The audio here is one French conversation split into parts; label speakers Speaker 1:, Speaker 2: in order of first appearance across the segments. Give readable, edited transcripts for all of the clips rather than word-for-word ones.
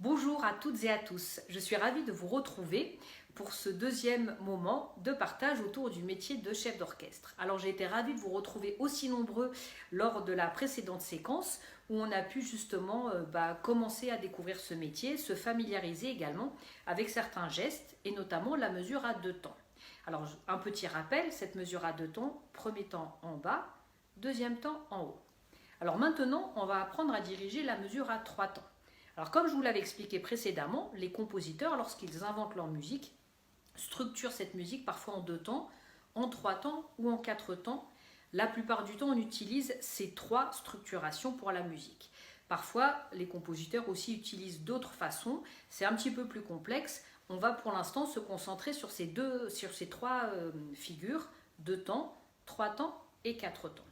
Speaker 1: Bonjour à toutes et à tous, je suis ravie de vous retrouver pour ce deuxième moment de partage autour du métier de chef d'orchestre. Alors j'ai été ravie de vous retrouver aussi nombreux lors de la précédente séquence où on a pu justement commencer à découvrir ce métier, se familiariser également avec certains gestes et notamment la mesure à 2 temps. Alors un petit rappel, cette mesure à 2 temps, premier temps en bas, deuxième temps en haut. Alors maintenant on va apprendre à diriger la mesure à 3 temps. Alors comme je vous l'avais expliqué précédemment, les compositeurs, lorsqu'ils inventent leur musique, structurent cette musique parfois en 2 temps, en 3 temps ou en 4 temps. La plupart du temps, on utilise ces 3 structurations pour la musique. Parfois, les compositeurs aussi utilisent d'autres façons. C'est un petit peu plus complexe. On va pour l'instant se concentrer sur ces 3 figures, 2 temps, 3 temps et 4 temps.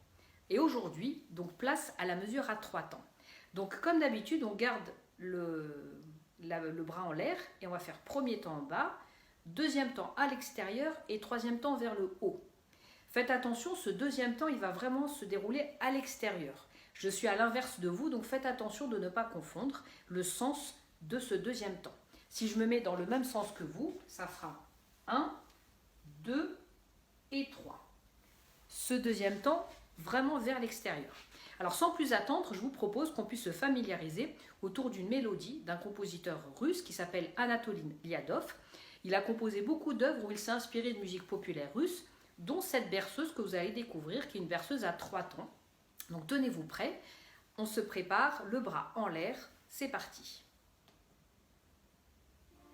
Speaker 1: Et aujourd'hui, donc place à la mesure à 3 temps. Donc comme d'habitude, on garde le bras en l'air et on va faire premier temps en bas, deuxième temps à l'extérieur et troisième temps vers le haut. Faites attention, ce deuxième temps, il va vraiment se dérouler à l'extérieur. Je suis à l'inverse de vous, donc faites attention de ne pas confondre le sens de ce deuxième temps. Si je me mets dans le même sens que vous, ça fera 1, 2 et 3. Ce deuxième temps, vraiment vers l'extérieur. Alors sans plus attendre, je vous propose qu'on puisse se familiariser autour d'une mélodie d'un compositeur russe qui s'appelle Anatolin Liadov. Il a composé beaucoup d'œuvres où il s'est inspiré de musique populaire russe, dont cette berceuse que vous allez découvrir, qui est une berceuse à 3 temps. Donc tenez-vous prêts, on se prépare, le bras en l'air, c'est parti.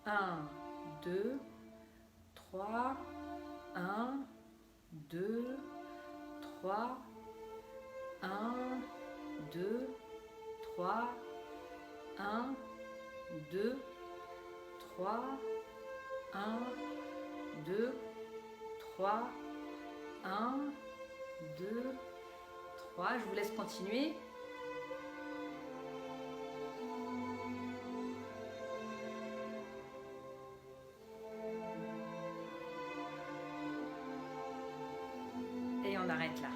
Speaker 1: 1, 2, 3, 1, 2, 3, 1, 2, 3, 1, 2, 3, 1, 2, 3, 1, 2, 3. Je vous laisse continuer. Et on arrête là.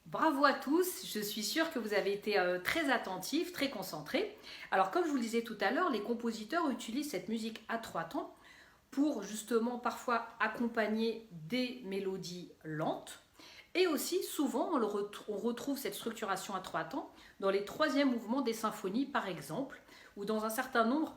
Speaker 1: Bravo à tous, je suis sûre que vous avez été très attentifs, très concentrés. Alors comme je vous le disais tout à l'heure, les compositeurs utilisent cette musique à 3 temps pour justement parfois accompagner des mélodies lentes. Et aussi souvent on retrouve cette structuration à 3 temps dans les 3e mouvements des symphonies par exemple, ou dans un certain nombre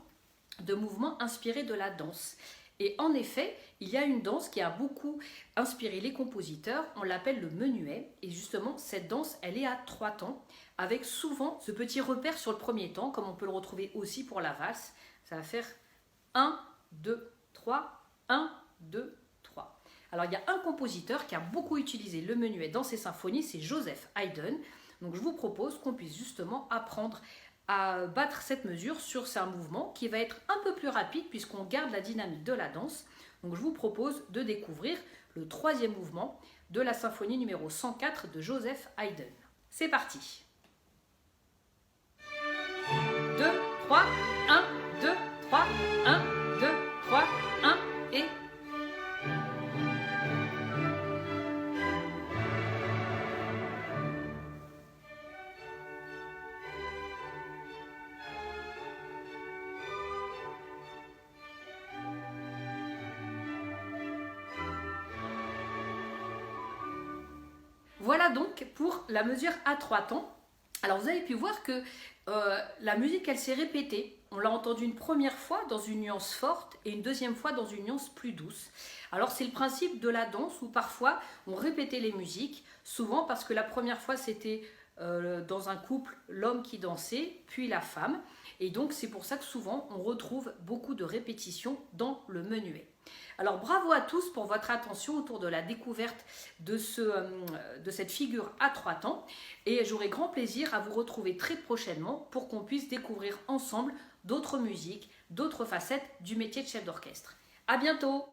Speaker 1: de mouvements inspirés de la danse. Et en effet, il y a une danse qui a beaucoup inspiré les compositeurs, on l'appelle le menuet. Et justement, cette danse, elle est à 3 temps, avec souvent ce petit repère sur le premier temps, comme on peut le retrouver aussi pour la valse. Ça va faire 1, 2, 3, 1, 2, 3. Alors, il y a un compositeur qui a beaucoup utilisé le menuet dans ses symphonies, c'est Joseph Haydn. Donc, je vous propose qu'on puisse justement apprendre à battre cette mesure sur un mouvement qui va être un peu plus rapide puisqu'on garde la dynamique de la danse. Donc je vous propose de découvrir le 3e mouvement de la symphonie numéro 104 de Joseph Haydn. C'est parti. 2, 3, 1, 2, 3, 1, 2, 3, 1 et... Voilà donc pour la mesure à 3 temps. Alors vous avez pu voir que la musique elle s'est répétée. On l'a entendue une première fois dans une nuance forte et une deuxième fois dans une nuance plus douce. Alors c'est le principe de la danse où parfois on répétait les musiques, souvent parce que la première fois c'était dans un couple l'homme qui dansait, puis la femme. Et donc c'est pour ça que souvent on retrouve beaucoup de répétitions dans le menuet. Alors bravo à tous pour votre attention autour de la découverte de cette figure à 3 temps et j'aurai grand plaisir à vous retrouver très prochainement pour qu'on puisse découvrir ensemble d'autres musiques, d'autres facettes du métier de chef d'orchestre. À bientôt!